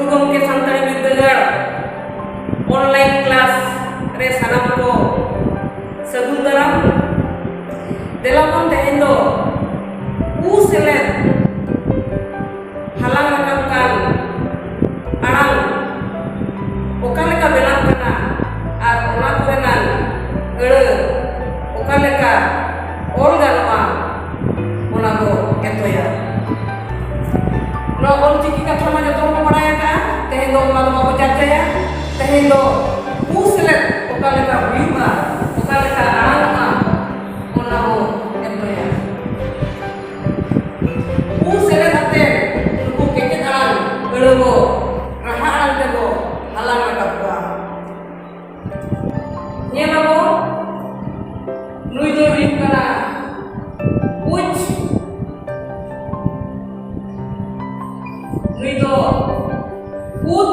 Gomke Santari Biddagar online class re sanam ko sagun daram delapon tehen do selet halang rakam kan arang oka leka belang kana ar ona korenan eure oka leka ol ganoa ona do etoya no ol chiki katha ma joto ko padaya ka tehen do ona do ma chachaya tehen do selet oka leka huyuga oka leka aranga ona do etoya selet ate nuku keket arang eure go raha arang te go halang rakam ko nyelabo nui do rim kana uch nui do ut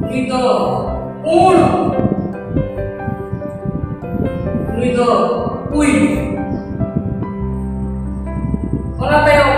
nui do un nui do ui ona tayo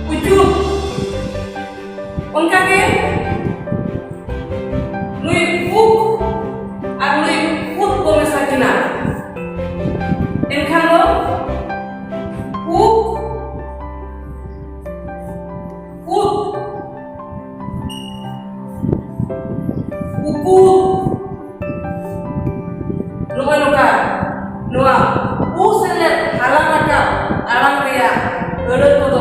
Wujud ᱟᱲᱟᱝ ᱨᱮᱭᱟᱜ ᱟᱹᱲᱟᱹ ᱠᱚᱫᱚ